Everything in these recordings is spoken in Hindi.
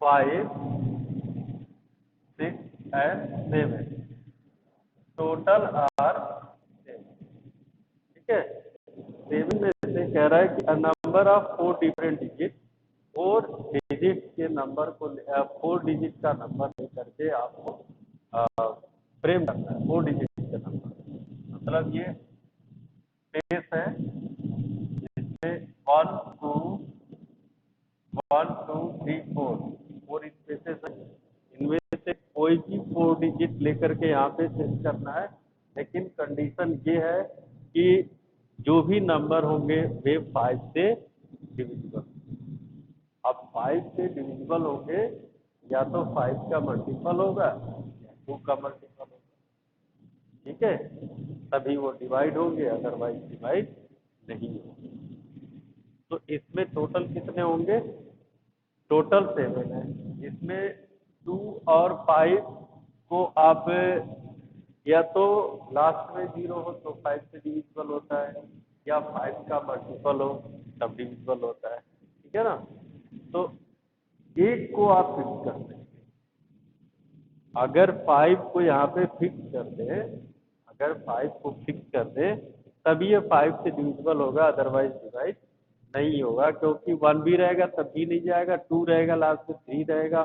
5, 6 and 7 टोटल आर 7। ठीक है, 7 में से कह रहा है कि number of 4 different digit, 4 digit के नंबर को 4 डिजिट का नंबर लेकर के आपको फ्रेम करना है। 4 डिजिट का नंबर मतलब ये स्पेस है जिसमें 1 2 1 2 3 4 4 स्पेसेस है। इनमें से कोई भी 4 डिजिट लेकर के यहाँ पे सेट करना है, लेकिन कंडीशन ये है कि जो भी नंबर होंगे वे 5 से डिविजिबल। अब 5 से डिविजिबल होंगे या तो 5 का मल्टीपल होगा या 2 का मल्टीपल होगा। ठीक है, तभी वो डिवाइड होंगे, अदरवाइज डिवाइड नहीं होंगे। तो इसमें टोटल कितने होंगे? टोटल 7 है। इसमें 2 और 5 को आप या तो लास्ट में 0 हो तो 5 से डिविजिबल होता है, या 5 का मल्टीपल हो तब डिविजिबल होता है। ठीक है ना? तो एक को आप फिक्स कर दें। अगर 5 को यहाँ पे फिक्स कर दें, अगर 5 को फिक्स कर दें तभी ये 5 से डिविजिबल होगा, अदरवाइज डिवाइड नहीं होगा। क्योंकि 1 भी रहेगा तब भी नहीं जाएगा, 2 रहेगा, लास्ट में 3 रहेगा,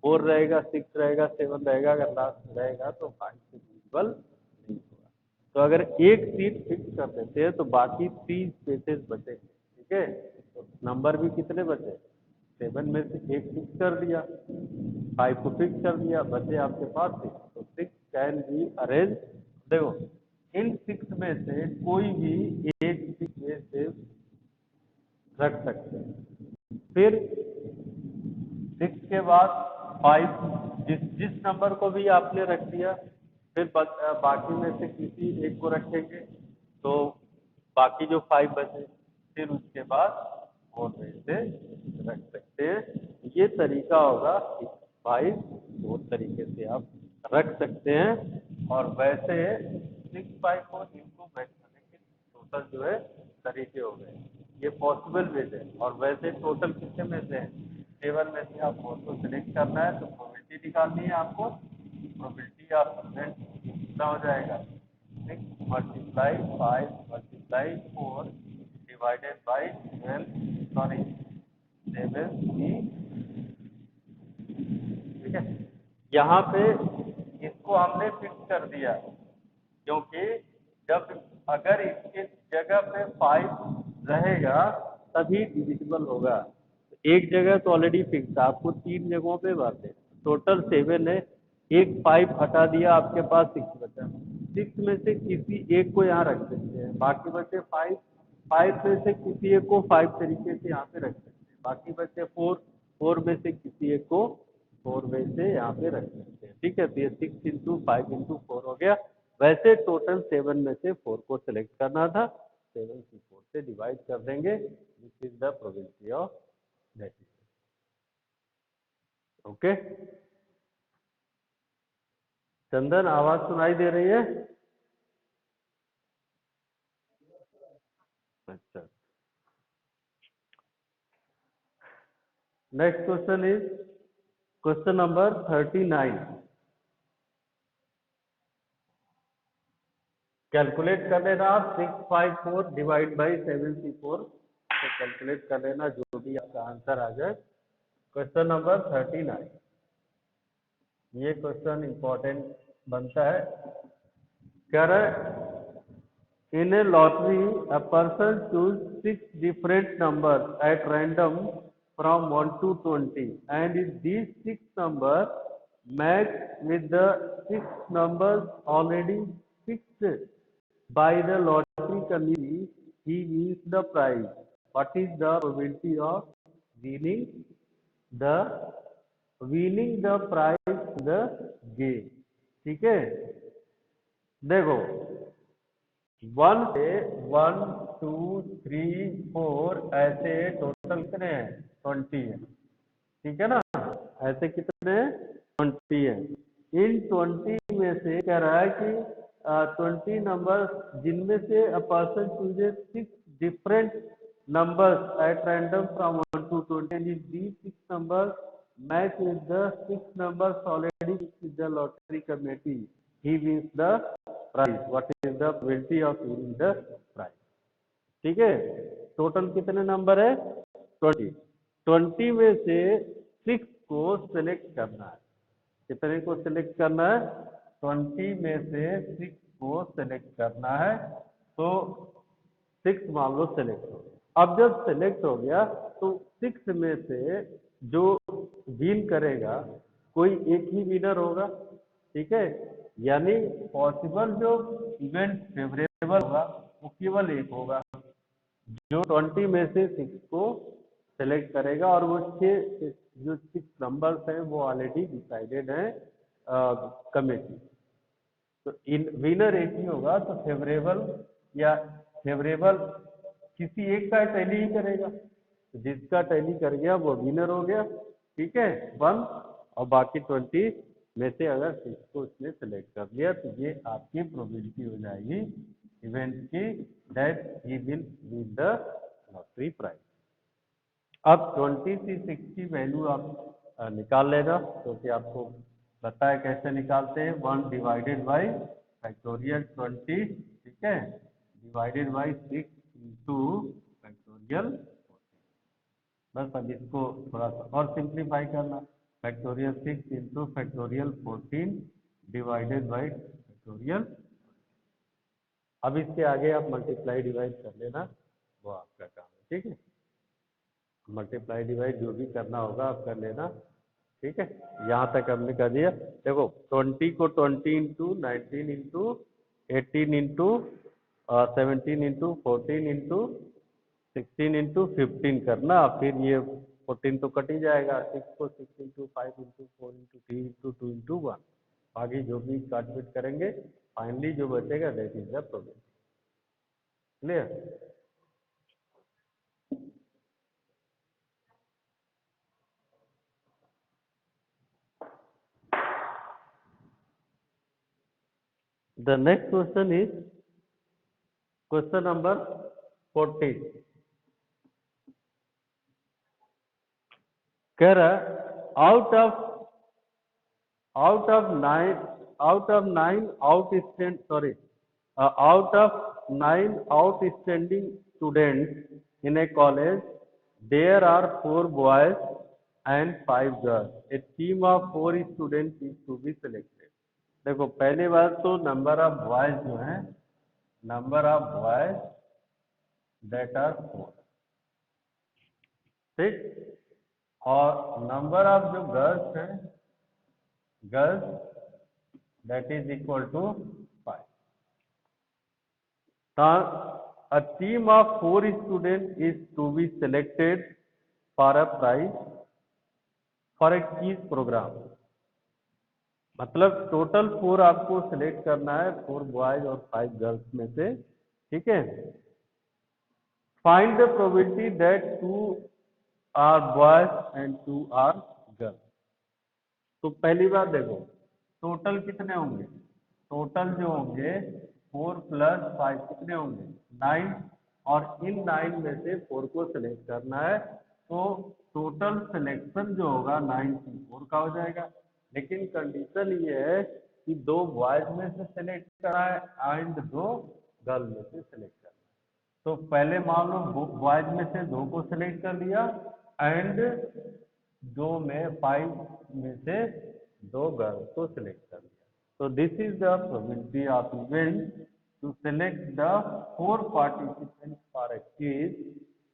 4 रहेगा, 6 रहेगा, 7 रहेगा, अगर लास्ट में रहेगा तो 5 से डिविजिबल नहीं होगा। तो अगर एक सीट फिक्स कर देते हैं तो बाकी 3 स्पेसेस बचे। ठीक है, तो नंबर भी कितने बचे? 7 में से एक फिक्स कर दिया, 5 को फिक्स कर दिया, बचे आपके पास 6। तो 6 कैन बी अरेंज। देखो, इन 6 में से कोई भी एक स्पेस रख सकते हैं। फिर 6 के बाद 5, जिस जिस नंबर को भी आपने रख दिया, फिर बाकी में से किसी एक को रखेंगे तो बाकी जो 5 बचे, फिर उसके बाद 4 में से रख सकते हैं। ये तरीका होगा कि 5 दो तरीके से आप रख सकते हैं। और वैसे 6 5 को इनको बैठ करने के टोटल जो है तरीके हो गए, ये पॉसिबल वेज है। और वैसे टोटल कितने में से है? 7 में से आपको तो सिलेक्ट करना है, तो प्रोबेबिलिटी निकालनी है आपको। प्रोबेबिलिटी ऑफ प्रेजेंट कितना हो जाएगा? 6 multiply 5 multiply 4 divided by 12 sorry 7 की। ठीक है, यहाँ पे इसको हमने फिक्स कर दिया, क्योंकि जब अगर इसके जगह पे 5 रहेगा तभी डिविजिबल होगा। एक जगह तो ऑलरेडी फिक्स है, आपको 3 जगहों पे भरते हैं। टोटल 7 है, एक 5 हटा दिया, आपके पास 6 बचा। 6 में से किसी एक को यहाँ रख सकते हैं, बाकी बचे 5। 5 में से किसी एक को 5 तरीके से यहाँ पे रख सकते हैं, बाकी बचे 4। 4 में से किसी एक को 4 में से यहाँ पे रख सकते हैं। ठीक है, तो ये 6 इंटू 5 इंटू 4 हो गया। वैसे टोटल 7 में से 4 को सिलेक्ट करना था, 7 को 4 से डिवाइड कर देंगे। This is the probability of that. Okay, Chandan आवाज सुनाई दे रही है? अच्छा, next question is question number 39। Calculate कर लेना आप 654 डिवाइड बाई 7C4। तो कैलकुलेट कर लेना जो भी आपका आंसर आ जाए। क्वेश्चन नंबर 39, ये क्वेश्चन इंपॉर्टेंट बनता है। कह रहे in a lottery a person choose 6 different number at random from 1 to 20 and if these 6 numbers match with the 6 numbers already fixed by the lottery committee, he wins the prize. What is the probability of winning the prize in the game? ठीक है, देखो 1 से 1 2 3 4 ऐसे टोटल कितने हैं? 20 है। ठीक है ना? ऐसे कितने हैं? 20 है। इन 20 में से कह रहा है कि 20 नंबर जिनमें से a person chooses 6 different numbers at random from 1 to 20 and if these 6 numbers match with the 6 numbers already with the lottery committee, he wins the prize. What is the probability of winning the prize? ठीक है, टोटल कितने नंबर है? 20। 20 में से 6 को सिलेक्ट करना है। कितने को सिलेक्ट करना है? 20 में से 6 को सिलेक्ट करना है। तो 6 मान लो सिलेक्ट हो गया। अब जब सिलेक्ट हो गया तो 6 में से जो विन करेगा, कोई एक ही विनर होगा, ठीक है। यानी पॉसिबल जो इवेंट फेवरेबल होगा वो केवल एक होगा, जो 20 में से 6 को सेलेक्ट करेगा। और वो जो 6 नंबर्स हैं वो ऑलरेडी डिसाइडेड हैं कमेटी। तो इन विनर एक ही होगा, तो फेवरेबल या फेवरेबल किसी एक का टैली ही करेगा। तो जिसका टैली कर गया वो विनर हो गया, ठीक है, 1। और बाकी 20 में से अगर 6 को उसने सेलेक्ट कर लिया तो ये आपकी प्रोबेबिलिटी हो जाएगी इवेंट की, that he will win the lottery prize. अब 20 से 6 की वैल्यू आप निकाल लेना, क्योंकि आपको पता है कैसे निकालते हैं। 1 डिवाइडेड बाई फैक्टोरियल 20, ठीक है, डिवाइडेड बाई 6 इंटू फैक्टोरियल 14। बस अब इसको थोड़ा सा और सिंप्लीफाई करना, factorial 6 into factorial 14 divided by factorial. अब इसके आगे आप मल्टीप्लाई डिवाइड कर लेना, वो आपका काम है, ठीक है। मल्टीप्लाई डिवाइड जो भी करना होगा आप कर लेना, ठीक है। यहाँ तक हमने कर दिया। देखो 20 को 20 into 19 into 18 into 17 into 14 into 16 into 15 करना, फिर ये 14 तो कट ही जाएगा। 6 को 6 into 5 into 4 into 3 into 2 into 1, आगे जो भी काट पीट करेंगे, फाइनली जो बचेगा that is the probability. Clear? The next question is question number 14. कह रहा out of 9 outstanding students in a college, there are 4 boys and 5 girls. A team of 4 students is to be selected. देखो पहली बात तो नंबर ऑफ बॉयज जो है, number of boys that are 4, ठीक, और नंबर ऑफ जो गर्ल्स हैं, girls that is equal to 5। A team of 4 students is to be selected for a prize for a quiz program. मतलब टोटल 4 आपको सिलेक्ट करना है, 4 बॉयज और 5 गर्ल्स में से, ठीक है। Find the probability that 2 are boys and 2 are girls. तो पहली बात देखो टोटल कितने होंगे, टोटल जो होंगे 4 प्लस 5 कितने होंगे, 9, और इन 9 में से 4 को सिलेक्ट करना है। तो टोटल सिलेक्शन जो होगा 9 से 4 का हो जाएगा। लेकिन कंडीशन ये है कि 2 बॉयज में से सिलेक्ट करना है एंड 2 गर्ल में से सिलेक्ट करना है। तो पहले मान लो बॉयज में से 2 को सिलेक्ट कर लिया एंड 2 में 5 में से 2 गर्ल्स को सिलेक्ट कर लिया। So this is the probability of event to select the 4 participants for a quiz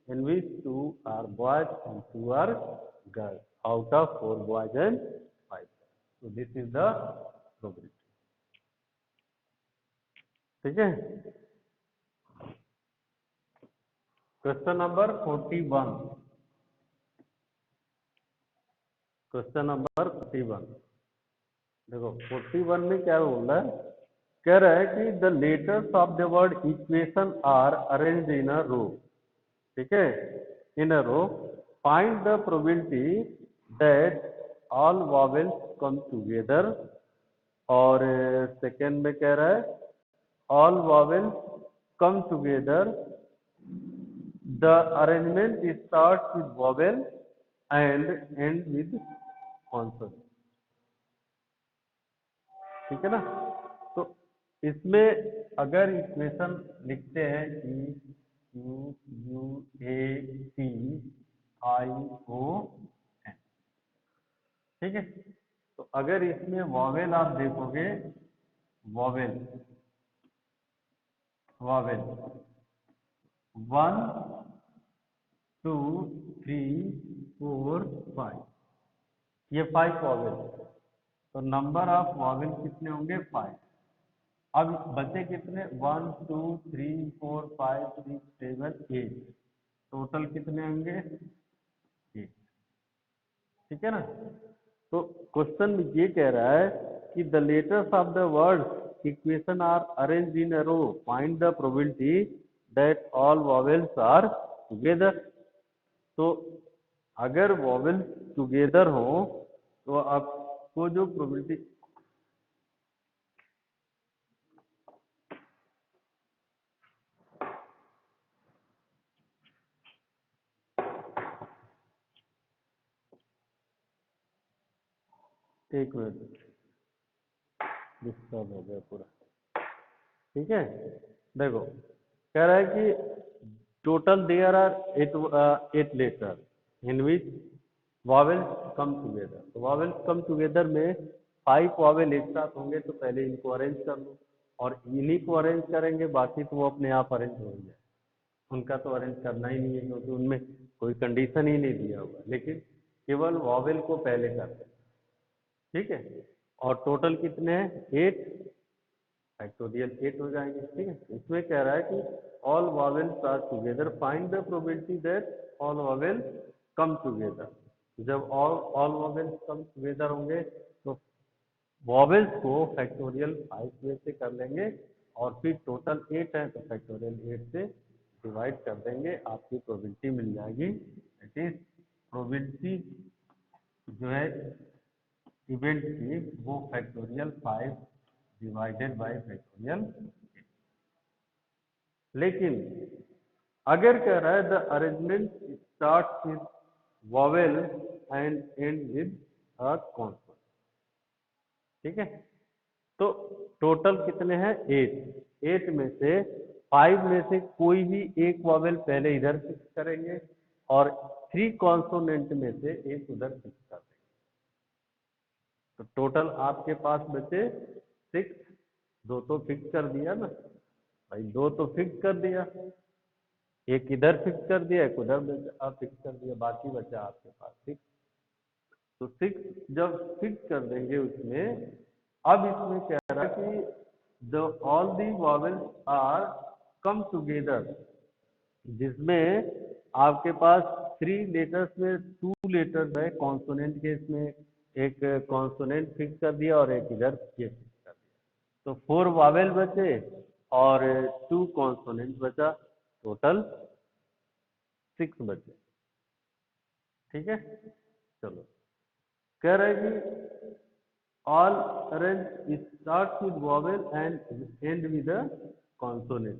in which 2 are boys and 2 are girls out of 4 boys and 5 girls. So this is the probability. ठीक है। Question number 41। क्वेश्चन नंबर 41 देखो 41 में क्या बोल रहा है, कह रहा है कि the letters of the word equation are arranged in a row, ठीक है, in a row. Find the probability that all vowels come together. और सेकेंड में कह रहा है all vowels come together, the arrangement start with vowel and end with consonant. ठीक है ना। तो इसमें अगर इक्वेशन लिखते हैं E Q U A T I O N, ठीक है। तो अगर इसमें वॉवेल आप देखोगे, वॉवेल वॉवेल 1 2 3 4 5, ये 5 वॉवेल, तो नंबर ऑफ वॉवेल कितने होंगे 5। अब बचे कितने 1 2 3 4 5 6 7 8, टोटल कितने होंगे 8। ठीक है ना। तो क्वेश्चन ये कह रहा है कि the letters of the word equation are arrange in a row, find the probability that all vowels are together. तो अगर वॉवेल्स टुगेदर हो तो आपको जो प्रोबेबिलिटी, एक मिनट डिस्टर्ब हो गया पूरा। ठीक है, देखो कह रहा है कि total there are 8 letter in which vowels come together. तो वॉवेल्स कम टुगेदर में 5 वॉवेल एक साथ होंगे, तो पहले इनको अरेंज कर लो, और इन्हीं को अरेंज करेंगे, बाकी तो वो अपने आप अरेंज हो जाए, उनका तो अरेंज करना ही नहीं है क्योंकि उनमें कोई कंडीशन ही नहीं दिया हुआ, लेकिन केवल वॉवेल को पहले करते हैं। ठीक है, और टोटल कितने हैं 8, फैक्टोरियल 8 हो जाएंगे। ठीक है, इसमें कह रहा है कि all vowels are together, find the probability that all vowel come together. जब ऑल वॉवेल्स कम टुगेदर होंगे तो वॉवेल्स को फैक्टोरियल 5 में से कर लेंगे, और फिर टोटल 8 है तो फैक्टोरियल 8 से डिवाइड कर देंगे, आपकी प्रोबेबिलिटी मिल जाएगी। इट इज प्रोबेबिलिटी जो है इवेंट की, वो फैक्टोरियल 5 डिवाइडेड बाय फैक्टोरियल। लेकिन अगर कह रहा है the arrangement start with vowel and end with a consonant. ठीक है, तो टोटल कितने हैं 8, 8 में से 5 में से कोई भी एक वॉवेल पहले इधर फिक्स करेंगे, और 3 कॉन्सोनेंट में से एक उधर फिक्स कर देंगे। तो टोटल आपके पास बचे 6, 2 तो फिक्स कर दिया ना भाई, 2 तो फिक्स कर दिया, एक इधर फिक्स कर दिया, एक उधर फिक्स कर दिया, बाकी बचा आपके पास 6। तो 6 जब फिक्स कर देंगे उसमें, अब इसमें कह रहा है कि the all the vowels are come together, जिसमें आपके पास 3 लेटर्स में 2 लेटर्स है कॉन्सोनेंट के, इसमें एक कॉन्सोनेंट फिक्स कर दिया और एक इधर ये फिक्स कर दिया, तो 4 वॉवेल बचे और 2 कॉन्सोनेंट बचा, टोटल 6 बचे। ठीक है, चलो कह रहे हैं कि all arrange start with vowel and end with a consonant.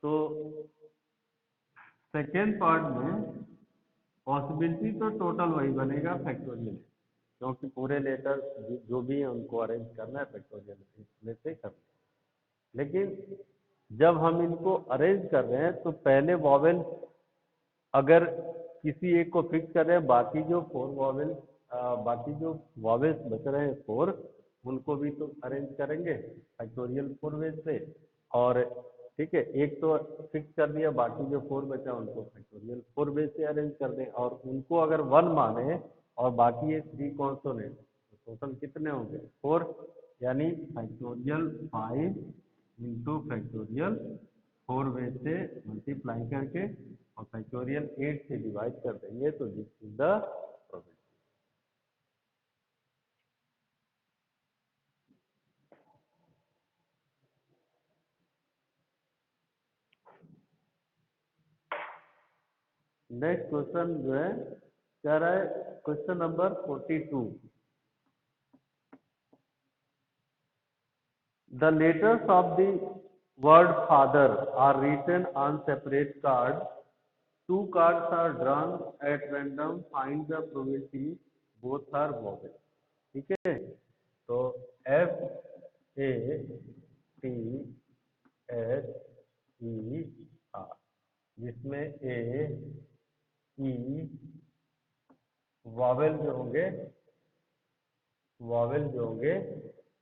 तो सेकेंड पार्ट में पॉसिबिलिटी तो टोटल वही बनेगा फैक्टोरियल, क्योंकि पूरे लेटर जो भी है उनको अरेंज करना है फैक्टोरियल में से करना। लेकिन जब हम इनको अरेंज कर रहे हैं तो पहले वॉवेल अगर किसी एक को फिक्स कर रहे हैं, बाकी जो 4 वॉवेल बाकी जो वॉवेल्स बच रहे हैं 4, उनको भी तो अरेंज करेंगे फैक्टोरियल 4 वे से। और ठीक है, एक तो फिक्स कर दिया, बाकी जो 4 बचा उनको फैक्टोरियल 4 वे से अरेंज कर दें, और उनको अगर 1 माने और बाकी ये 3 कॉन्सोनेंट, तो टोटल कितने होंगे 4, यानी फैक्टोरियल 5 इंटू फैक्टोरियल 4 वे से मल्टीप्लाई करके और फैक्टोरियल 8 से डिवाइड कर देंगे, तो this is the probability. Next question जो है कह रहा है question number 42, the letters of the word father are written on separate card, 2 cards are drawn at random, find the probability both are vowel. ठीक है, तो F A T H E R, जिसमें A E वॉवेल जो होंगे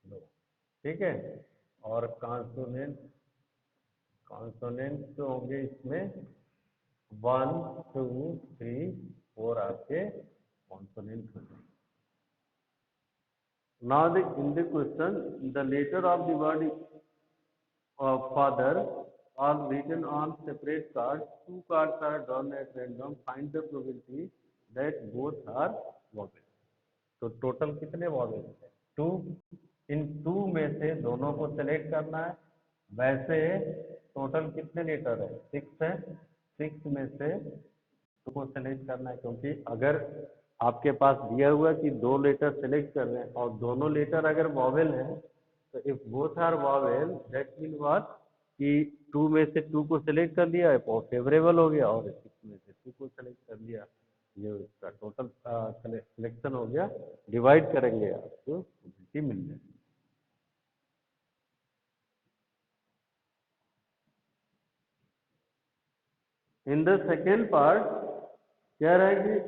दो। ठीक है, और कॉन्सोनेंट जो होंगे इसमें 1 2 3 4 आपके कॉन्सोनेंट हो जाएंगे। Now in the question, the letter of the word father are written on separate cards. 2 cards are drawn at random. Find the probability that both are vowel. तो टोटल कितने वॉवेल है? 2। इन 2 में से दोनों को सेलेक्ट करना है। वैसे टोटल कितने लेटर है? 6 है। 6 में से 2 को सेलेक्ट करना है, क्योंकि अगर आपके पास दिया हुआ कि 2 लेटर सेलेक्ट कर रहे हैं और दोनों लेटर अगर वॉवेल है, तो if both are vowel that mean what कि 2 में से 2 को सेलेक्ट कर लिया है और फेवरेबल हो गया, और 6 में से 2 को सेलेक्ट कर लिया, ये इसका टोटल सिलेक्शन हो गया। डिवाइड करेंगे आपको प्रोबेबिलिटी मिल जाएगी। इन द सेकेंड पार्ट क्या रहेगी?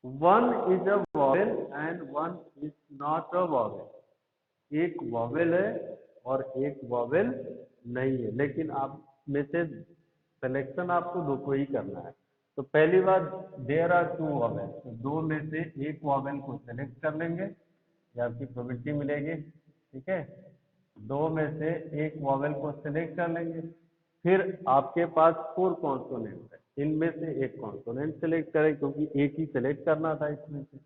1 is a vowel and 1 is not a vowel. एक वॉवेल है और एक वॉवेल नहीं है, लेकिन आप में से सिलेक्शन आपको 2 को ही करना है। तो पहली बात, देयर आर 2 वॉवेल, तो 2 में से एक वॉवेल को सेलेक्ट कर लेंगे, ये आपकी प्रोबेबिलिटी मिलेगी। ठीक है, 2 में से एक वॉवेल को सेलेक्ट कर लेंगे। फिर आपके पास 4 कॉन्सोनेंट है, इनमें से एक कॉन्सोनेंट सेलेक्ट करें, क्योंकि एक ही सेलेक्ट करना था इसमें से।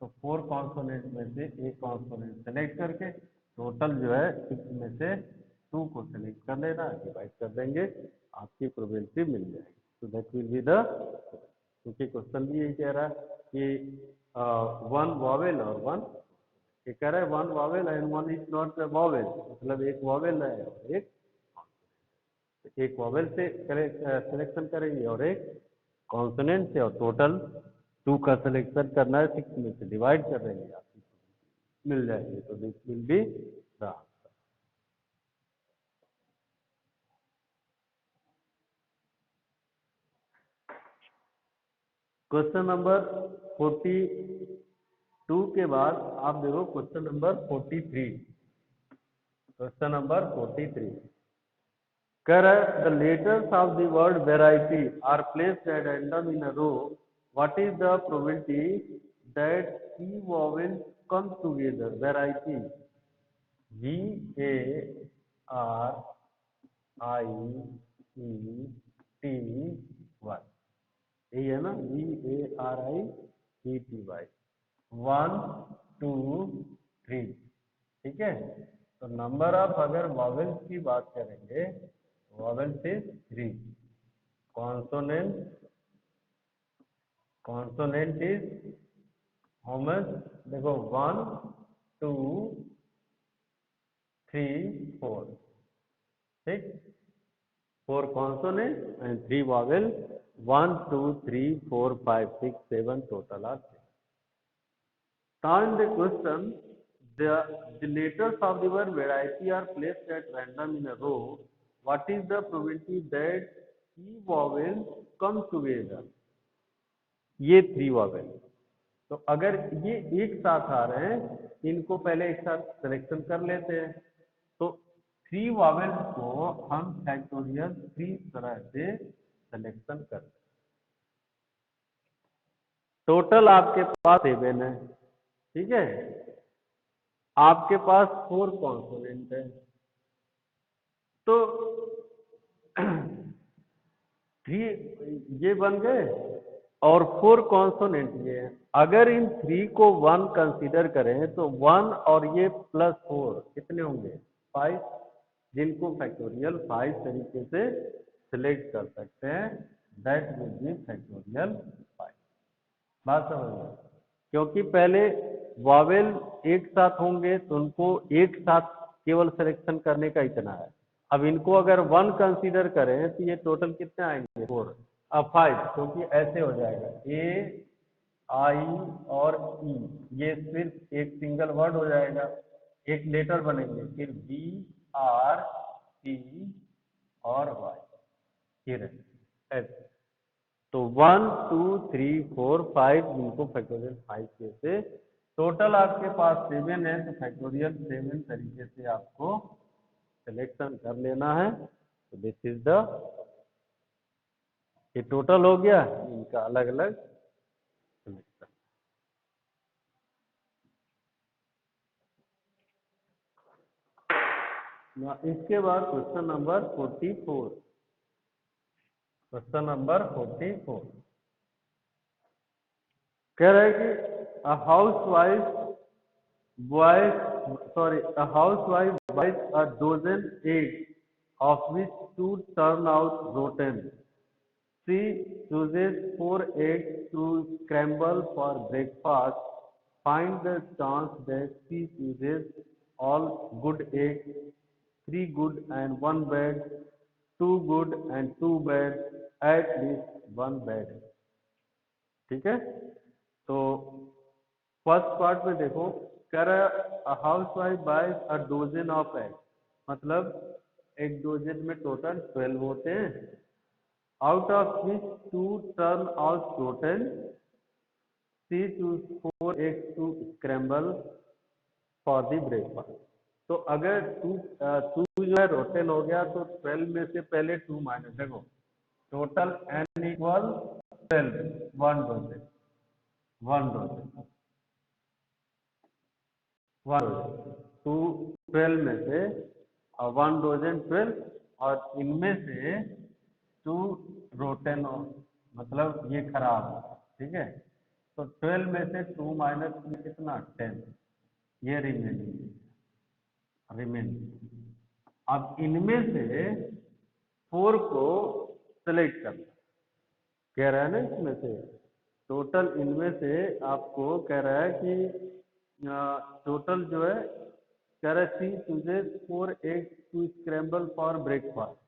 तो 4 कॉन्सोनेंट में से एक कॉन्सोनेंट सेलेक्ट करके टोटल जो है 6 में से 2 को सेलेक्ट कर लेना, डिवाइड कर देंगे, आपकी प्रोबेबिलिटी मिल जाएगी। तो दैट विल बी द, क्योंकि क्वेश्चन भी यही कह रहा है कि 1 वॉवेल और 1, ये कह रहा है 1 vowel and 1 is not a vowel, मतलब एक वॉवेल है और एक वॉवेल से सिलेक्शन करेंगे और एक कॉन्सोनेंट से, और टोटल 2 का सिलेक्शन करना है, 6 में से डिवाइड कर देंगे, आपकी मिल जाएगी। तो this will be the answer. Question number 42 के बाद आप देखो क्वेश्चन नंबर 43। क्वेश्चन नंबर 43 कर the letters of the word variety are placed at random in a row, what is the probability that 3 vowels come together? Variety VARIETY, यही है ना, VARIETY, 1 2 3। ठीक है, तो नंबर ऑफ अगर वॉवेल्स की बात करेंगे, vowels is 3, consonant is how much? देखो 1 2 3 4, ठीक, 4 consonant and 3 vowel, 1 2 3 4 5 6 7 total are 10। Now in the question, the letters of the word variety are placed at random in a row. What is the probability that 3 vowels come together? ये 3 वॉवेल, तो अगर ये एक साथ आ रहे हैं, इनको पहले एक साथ सिलेक्शन कर लेते हैं। तो 3 वॉवेल्स को हम फैक्टोरियल 3 तरह से सिलेक्शन करते हैं। टोटल आपके पास 7 है। ठीक है, आपके पास 4 कॉन्सोनेंट है, तो 3 ये बन गए और 4 कॉन्सोनेंट ये है। अगर इन 3 को 1 कंसीडर करें तो 1 और ये प्लस 4 कितने होंगे? 5, जिनको फैक्टोरियल 5 तरीके से सिलेक्ट कर सकते हैं। That will be factorial 5। बात समझ में? क्योंकि पहले वॉवेल एक साथ होंगे तो उनको एक साथ केवल सिलेक्शन करने का इतना है। अब इनको अगर 1 कंसीडर करें तो ये टोटल कितने आएंगे? 4 अब 5, क्योंकि ऐसे हो जाएगा A आई और ई, ये सिर्फ एक सिंगल वर्ड हो जाएगा, एक लेटर बनेंगे, फिर बी आर टी और वाई, फिर एस। तो 1 2 3 4 5, इनको फैक्टोरियल 5 से टोटल आपके पास 7 है, तो फैक्टोरियल 7 तरीके से आपको सिलेक्शन कर लेना है। तो दिस इज द, ये टोटल हो गया, इनका अलग अलग सिलेक्शन। इसके बाद क्वेश्चन नंबर 44, क्वेश्चन नंबर 44 कह रहा है कि a housewife boils, sorry, a housewife buys a dozen eggs, of which 2 turn out rotten. She chooses 4 eggs to scramble for breakfast. Find the chance that she chooses all good eggs, 3 good and 1 bad, 2 good and 2 bad, at least 1 bad. ठीक है, तो फर्स्ट पार्ट में देखो, कह रहा है house wife buys a dozen of egg, मतलब एक डोजन में टोटल 12 होते हैं, out of which 2 turn out rotten, she choose 4 eggs to scramble for the breakfast. तो अगर टू जो है रोटेन हो गया, तो 12 में से पहले 2 माइनस, देखो total n equal 12, 1 dozen, 1 dozen, 1 to 12 में से 1 डोजन 12, और इनमें से 2 रोटेन, मतलब ये खराब है, ठीक है। तो 12 में से 2 माइनस कितना 10, ये रिमेनिंग। अब इनमें से 4 को सेलेक्ट करना कह रहा है ना, इसमें से टोटल, इनमें से आपको कह रहा है कि टोटल जो है, कह रहा है she chooses 4 eggs to scramble for breakfast.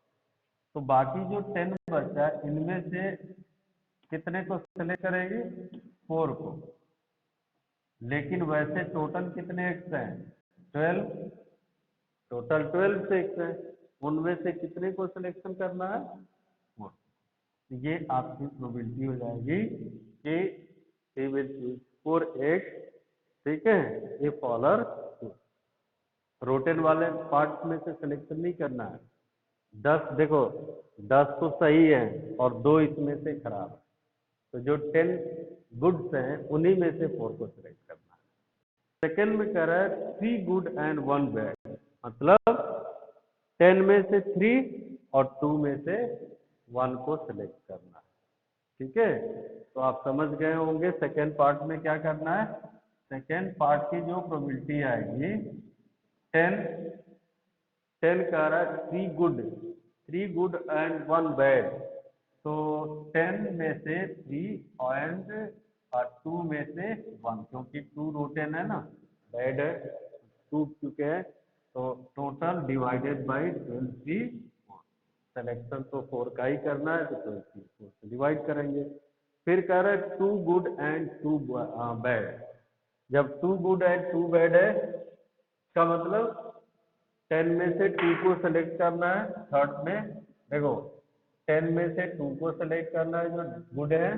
तो बाकी जो 10 बचा है, इनमें से कितने को सेलेक्ट करेगी, 4 को, लेकिन वैसे टोटल कितने एग्स हैं, 12, टोटल 12 एग्स हैं, उनमें से कितने को सिलेक्शन करना है, 4। ये आपकी प्रोबेबिलिटी हो जाएगी कि सी विल चूज 4 एग्स, ठीक है, ये फॉलर रोटेन वाले पार्ट में से सिलेक्शन नहीं करना है। 10 देखो, 10 तो सही है और 2 इसमें से खराब है, तो जो 10 गुड्स हैं उन्हीं में से 4 को सिलेक्ट करना है। सेकेंड में कह रहा है 3 गुड एंड 1 बैड, मतलब 10 में से 3 और 2 में से 1 को सिलेक्ट करना है, ठीक है। तो आप समझ गए होंगे सेकेंड पार्ट में क्या करना है। सेकेंड पार्ट की जो प्रोबेबिलिटी आएगी, 10 10 कह रहा है 3 गुड एंड 1 बैड, तो 10 में से 3 एंड 2 में से 1, क्योंकि 2 रोटेन है ना, बैड है, 2 चुके हैं, तो टोटल डिवाइडेड बाई 12, सिलेक्शन तो 4 का ही करना है, तो 4 से डिवाइड करेंगे। फिर कह रहा है 2 गुड एंड 2 बैड, जब 2 गुड एंड 2 बैड है, इसका मतलब 10 में से 2 को सेलेक्ट करना है, थर्ड में देखो 10 में से 2 को सेलेक्ट करना है जो गुड है,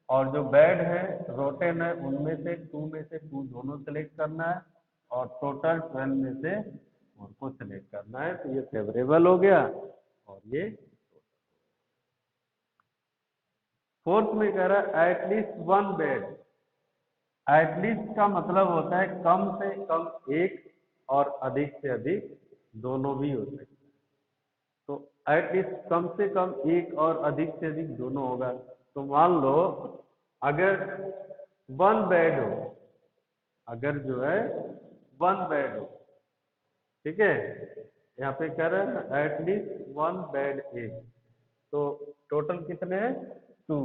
और जो बैड है रोटेन है, उनमें से 2 में से 2 दोनों सेलेक्ट करना है, और टोटल 12 में से 4 को सेलेक्ट करना है। तो ये फेवरेबल हो गया, और ये फोर्थ में कह रहा है एटलीस्ट 1 बैड। एटलीस्ट का मतलब होता है कम से कम एक, और अधिक से अधिक दोनों भी हो सकते हैं। तो एटलीस्ट कम से कम एक और अधिक से अधिक दोनों होगा। तो मान लो अगर 1 बैड हो, अगर जो है 1 बैड हो, ठीक है, यहाँ पे कह रहे हैं एटलीस्ट 1 बैड एग, तो टोटल कितने हैं 2,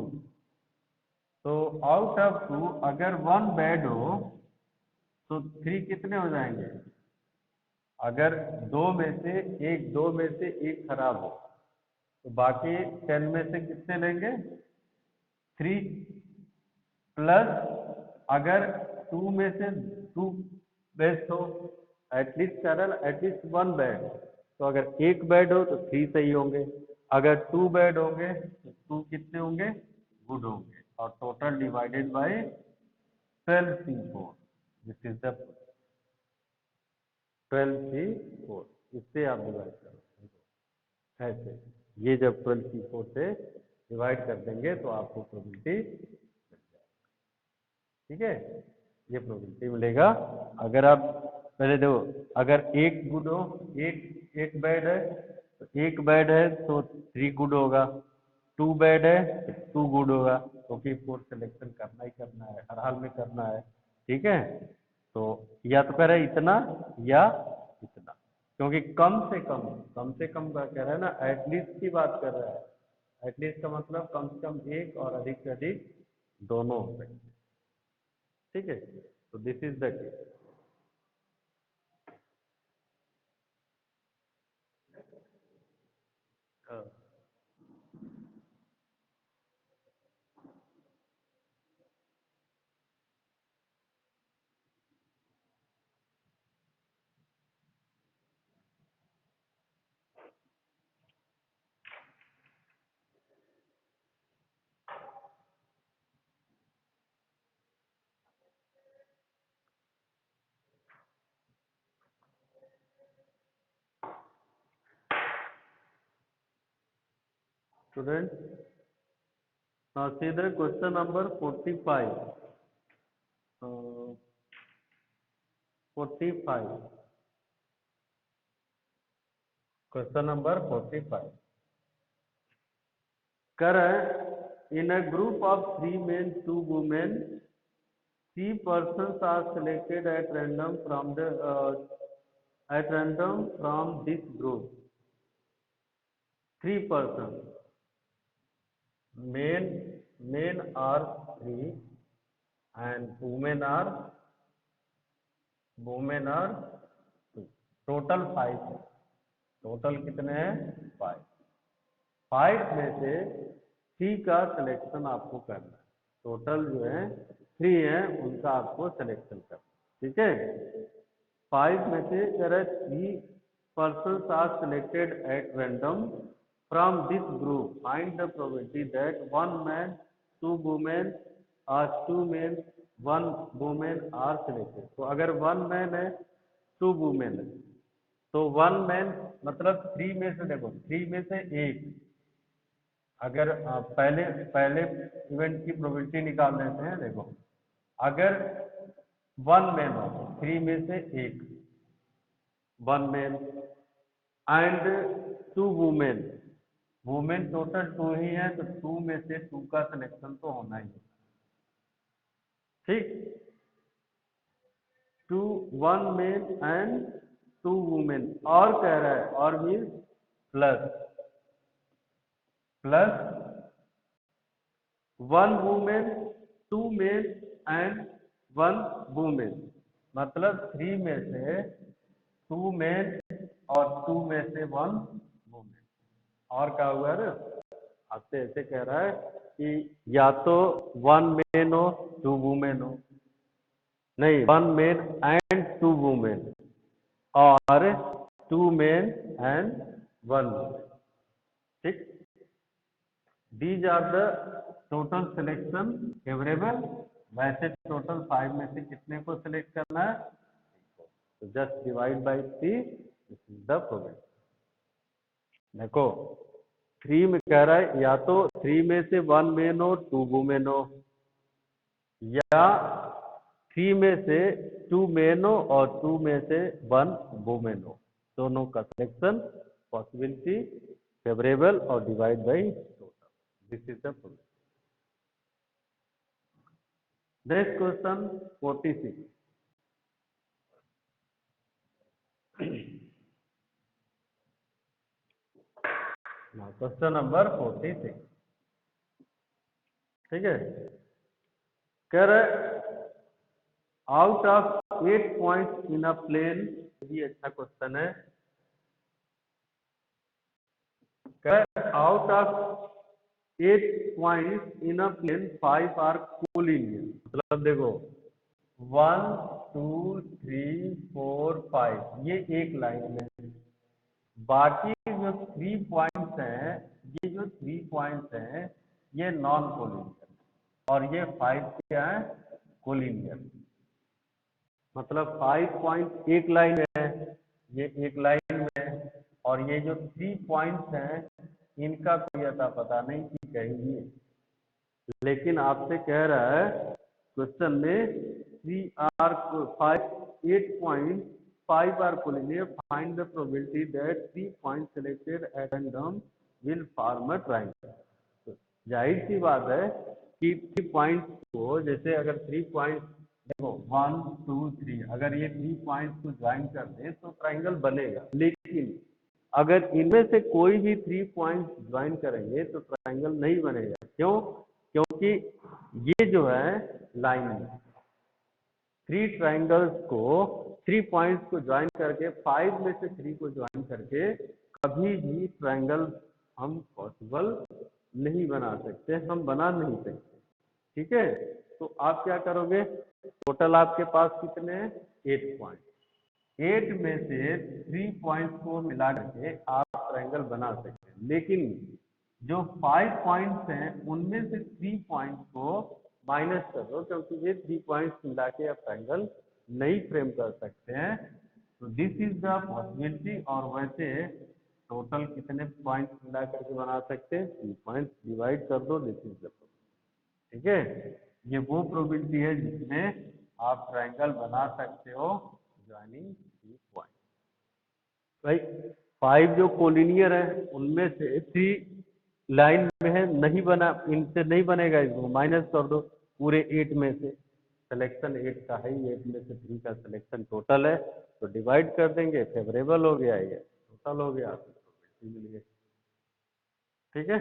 तो आउट ऑफ 2 अगर 1 बैड हो तो 3 कितने हो जाएंगे, अगर 2 में से एक खराब हो, तो बाकी 10 में से कितने लेंगे, 3, प्लस अगर 2 में से 2 बेस्ट हो, एटलीस्ट कारण एटलीस्ट 1 बेड, तो अगर 1 बेड हो तो 3 सही होंगे, अगर 2 बेड होंगे तो 2 कितने होंगे, गुड होंगे, और total divided by 12C4, this is the 12C4, इससे आप डिवाइड करो ऐसे, ये जब 12C4 से डिवाइड कर देंगे तो आपको प्रोबेबिलिटी मिल जाएगी। ठीक है, ये प्रोबेबिलिटी मिलेगा। अगर आप पहले देखो, अगर एक गुड हो, एक बेड है तो एक बेड है तो 3 गुड होगा, 2 बेड है तो 2 गुड होगा, क्योंकि 4 सिलेक्शन करना ही करना है, हर हाल में करना है। ठीक है, तो या तो कह रहा है इतना या इतना, क्योंकि कम से कम का कह रहा है ना, एटलीस्ट की बात कर रहा है। एटलीस्ट का मतलब कम से कम एक और अधिक से अधिक दोनों हो सकते हैं। ठीक है, तो this is the case. Student, now see the question number 45. 45, question number 45 कर, in a group of 3 men 2 women, 3 persons are selected at random from this group. 3 persons, men are 3 and women are 2, total 5 है। टोटल कितने हैं, 5। 5 में से 3 का सिलेक्शन आपको करना है। टोटल जो है 3 है, उनका आपको सिलेक्शन करना है। ठीक है, 5 में से there are 3 persons are selected at random from this group. Find the probability that 1 man 2 women or 2 men 1 woman are selected. तो अगर 1 man है 2 women है, तो 1 man मतलब 3 में से, देखो 3 में से एक, अगर पहले पहले इवेंट की प्रोबेबिलिटी निकाल लेते हैं। देखो, अगर 1 मैन हो, 3 में से एक 1 man and 2 women, women total 2 ही है, तो 2 में से 2 का सिलेक्शन तो होना ही है। ठीक, 1 मैन एंड 2 वुमेन, और कह रहा है, और means plus 1 women 2 men and 1 women, मतलब 3 में से 2 मेन और 2 में से 1 वुमेन। और क्या हुआ ना, आपसे ऐसे कह रहा है कि या तो 1 मेन हो 2 वुमेन हो, नहीं 1 मेन एंड 2 वुमेन, और 2 मेन एंड 1 वुमेन। ठीक, these are the total selection favourable. वैसे टोटल 5 में से कितने को सिलेक्ट करना है, तो just divide by 3, this is the probability. देखो 3 में कह रहा है या तो 3 में से 1 मेन हो 2 वुमेन हो, या 3 में से 2 मेन हो और 2 में से 1 वुमेन हो, दोनों का सिलेक्शन पॉसिबिलिटी फेवरेबल और divide by total, this is the probability. Next question 46। Question number 46, ठीक है, कह रहे out of 8 points in a plane, ये अच्छा क्वेश्चन है। कह रहे out of 8 point in a plane 5 are collinear. मतलब देखो 1 2 3 4 5 ये एक लाइन में, बाकी जो 3 पॉइंट्स हैं, ये जो 3 पॉइंट्स हैं ये नॉन कोलिनियर, और ये 5 क्या है, कोलिनियर। मतलब 5 पॉइंट एक लाइन में है, ये एक लाइन में है, और ये जो 3 पॉइंट्स हैं इनका कोई अता पता नहीं कि कहेंगे, लेकिन आपसे कह रहा है क्वेश्चन में 8 are collinear, find the probability that 3 point selected at random will form a triangle. जाहिर सी बात है कि 3 पॉइंट्स को, जैसे अगर 3 पॉइंट देखो 1 2 3, अगर ये 3 पॉइंट्स को ज्वाइन कर दें तो ट्रायंगल बनेगा, लेकिन अगर इनमें से कोई भी 3 पॉइंट ज्वाइन करेंगे तो ट्रायंगल नहीं बनेगा। क्यों? क्योंकि ये जो है लाइन है, 3 ट्रायंगल्स को 3 पॉइंट्स को ज्वाइन करके 5 में से 3 को ज्वाइन करके कभी भी ट्रायंगल हम पॉसिबल नहीं बना सकते, हम बना नहीं सकते। ठीक है, तो आप क्या करोगे, टोटल आपके पास कितने हैं, 8 पॉइंट, 8 में से 3 पॉइंट्स को मिला करके आप ट्रायंगल बना सकते हैं, लेकिन जो 5 पॉइंट्स हैं उनमें से 3 पॉइंट्स को माइनस कर दो, क्योंकि ये 3 पॉइंट्स मिला के आप ट्रायंगल नहीं फ्रेम कर सकते हैं। तो दिस इज द पॉसिबिलिटी। और वैसे टोटल कितने पॉइंट्स मिला करके बना सकते हैं, 3 पॉइंट्स, डिवाइड कर दो, दिस इज द। ठीक है, ये वो प्रोबेबिलिटी है जिसमें आप ट्रायंगल बना सकते हो ज्वाइनिंग 3 पॉइंट। भाई 5 जो कोलिनियर है उनमें से 3 लाइन में है, नहीं बना, इनसे नहीं बनेगा, इसको माइनस कर दो पूरे 8 में से, सिलेक्शन 8 का है, 8 में से 3 का सिलेक्शन टोटल है, तो डिवाइड कर देंगे, फेवरेबल हो गया, ये टोटल हो गया, तो प्रोबेबिलिटी मिल गई। ठीक है,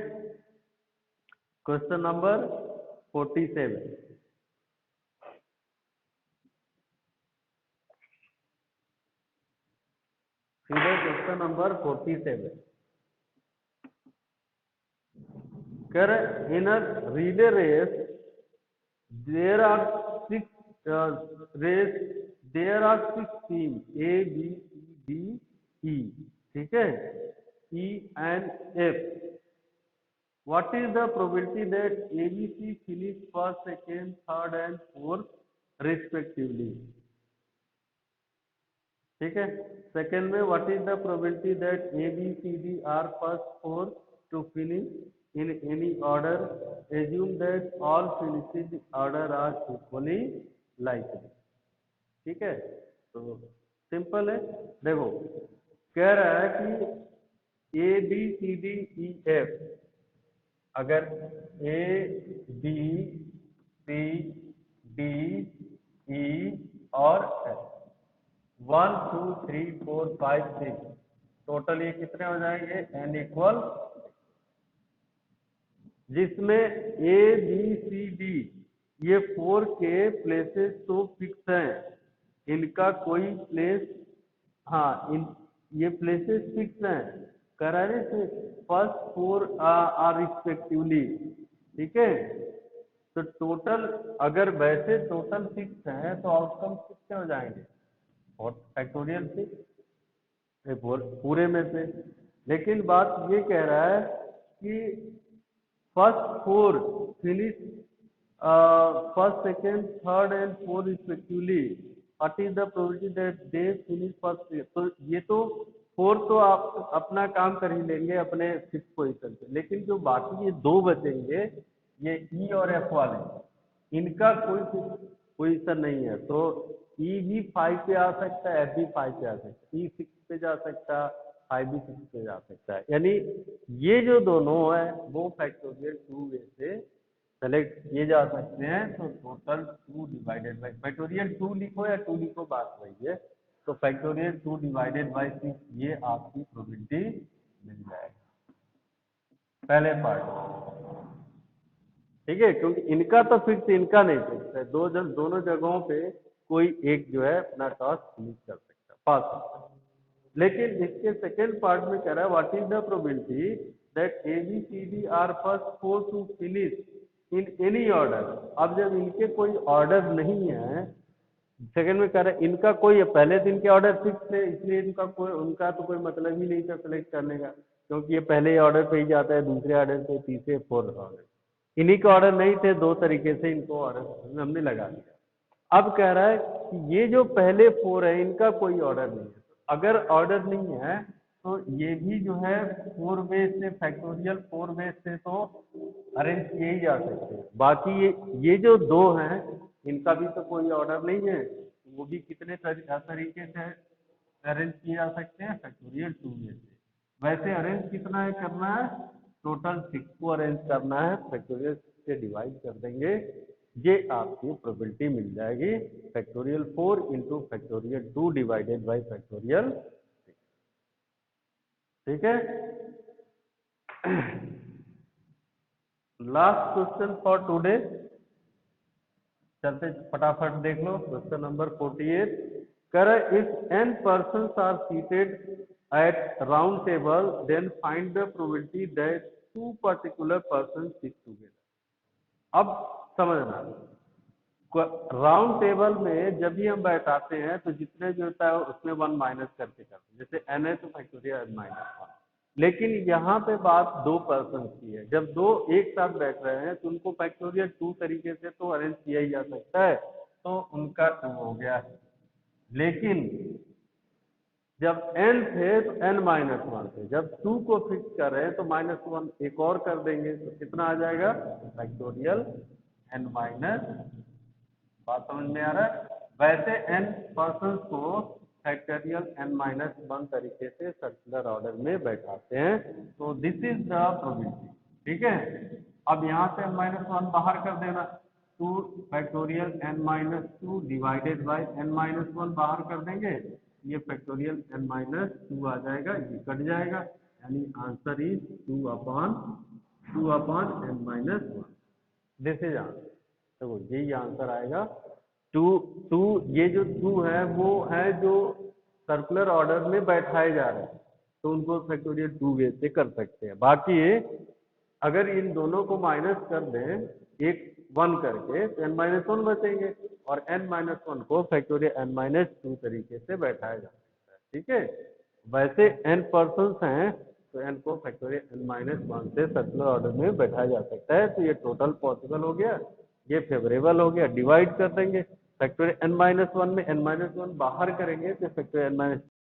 क्वेश्चन नंबर 47। सीधे क्वेश्चन नंबर 47 कर, in a relay race there are 6 race, there are 6 team A B C D E, ठीक है, E and F। What is the probability that ABC finish first, second, third and fourth respectively? ठीक है, सेकेंड में what is the probability that A B C D are first four to finish in any order, assume that all finishes order are equally likely. ठीक है, तो सिंपल है, देखो कह रहा है कि A B C D E F, अगर ए बी सी डी ई और एफ 1 2 3 4 5 6, टोटल ये कितने हो जाएंगे, n इक्वल, जिसमें ए बी सी डी ये 4 के प्लेसेस तो फिक्स हैं, इनका कोई प्लेस, हाँ इन ये प्लेसेस फिक्स हैं, कराने से फर्स्ट 4 आर रिस्पेक्टिवली। ठीक है, तो टोटल अगर वैसे टोटल फिक्स है तो आउटकम कितने हो जाएंगे, और फैक्टोरियल 6 पूरे में से। लेकिन बात ये कह रहा है कि first 4 finish, first second third and fourth respectively, what is the probability that they finish first. तो ये तो 4 तो आप अपना काम कर ही लेंगे अपने 6 पोजिशन पे, लेकिन जो बाकी ये 2 बचेंगे, ये ई और एफ वाले, इनका कोई पोजिशन नहीं है, तो ई भी 5 पे आ सकता है, एफ भी 5 पे आ सकता है, ई 6 पे जा सकता है, 5 भी 6 पे जा सकता है, यानी ये जो दोनों है वो फैक्टोरियल 2 वे से सेलेक्ट किए जा सकते हैं। तो टोटल 2 डिवाइडेड बाई, फैक्टोरियल 2 लिखो या 2 लिखो बात वही है, तो फैक्टोरियल 2 डिवाइडेड बाई 6, ये आपकी प्रोबेबिलिटी मिल जाएगी पहले पार्ट। ठीक है, क्योंकि इनका तो फिक्स, इनका नहीं फिक्स है, दोनों जगहों पे कोई एक जो है अपना टॉस फिनिश कर सकता है, पा सकता है। लेकिन इसके सेकेंड पार्ट में कह रहा है what is the probability that ABCD are first four to finish in any order। अब जब इनके कोई ऑर्डर नहीं है, सेकंड में कह रहा है इनका कोई, पहले दिन के ऑर्डर फिक्स थे, इसलिए उनका तो कोई मतलब ही नहीं था सेलेक्ट करने का, क्योंकि ये पहले ऑर्डर पे ही जाता है, दूसरे ऑर्डर पे, तीसरे फोर्थ ऑर्डर। इन्हीं के ऑर्डर नहीं थे, दो तरीके से इनको ऑर्डर हमने लगा दिया। अब कह रहा है कि ये जो पहले फोर है इनका कोई ऑर्डर नहीं है। अगर ऑर्डर नहीं है तो ये भी जो है फोर वे से, फैक्टोरियल फोर वे से तो अरेंज किए ही जा सकते हैं। बाकी ये जो दो हैं इनका भी तो कोई ऑर्डर नहीं है, वो भी कितने तरीके से अरेंज किए जा सकते हैं, फैक्टोरियल टू वे से। वैसे अरेंज कितना है करना है, टोटल 6 को अरेंज करना है, फैक्टोरियल से डिवाइड कर देंगे, ये आपकी प्रोबेबिलिटी मिल जाएगी factorial 4 into factorial 2 divided by factorial 6। ठीक है। लास्ट क्वेश्चन फॉर टुडे, चलते फटाफट देख लो। क्वेश्चन नंबर 48 कर, if n persons are seated at round table then find the probability that two particular persons sit together। अब समझना, राउंड टेबल में जब भी हम बैठाते हैं तो जितने भी होता है उसमें 1 माइनस करके करते हैं, जैसे n है तो फैक्टोरियल -1। लेकिन यहाँ पे बात दो पर्सन की है, जब दो एक साथ बैठ रहे हैं तो उनको फैक्टोरियल 2 तरीके से तो अरेंज किया ही जा सकता है, तो उनका 2 हो गया। लेकिन जब n थे तो n-1 थे, जब 2 को फिक्स कर रहे हैं तो -1 एक और कर देंगे, तो कितना आ जाएगा, फैक्टोरियल n-। बात समझ में आ रहा है। वैसे n पर्सन को फैक्टोरियल n-1 तरीके से सर्कुलर ऑर्डर में बैठाते हैं, तो दिस इज द प्रोबेबिलिटी। ठीक है। अब यहाँ से n-1 बाहर कर देना, 2 factorial n-2 divided by n-1 बाहर कर देंगे, ये फैक्टोरियल n-2 आ जाएगा, ये कट जाएगा, यानी answer is 2/n-1। This is answer. तो यही आंसर आएगा। 2 ये जो 2 है वो है जो सर्कुलर ऑर्डर में बैठाए जा रहे हैं, तो उनको फैक्टोरियल 2 वे से कर सकते हैं। बाकी अगर इन दोनों को माइनस कर दें एक 1 करके तो n-1 बचेंगे, और n-1 को फैक्टोरियल n-2 तरीके से बैठाया जा सकता है। ठीक है। वैसे n पर्सन्स हैं तो n को फैक्टोरियल n-1 से सर्कुलर ऑर्डर में बैठाया जा सकता है, तो ये टोटल पॉसिबल हो गया, ये फेवरेबल हो गया। डिवाइड कर देंगे फैक्टोरियल n-1 में, n-1 बाहर करेंगे तो फैक्टोरियल n-2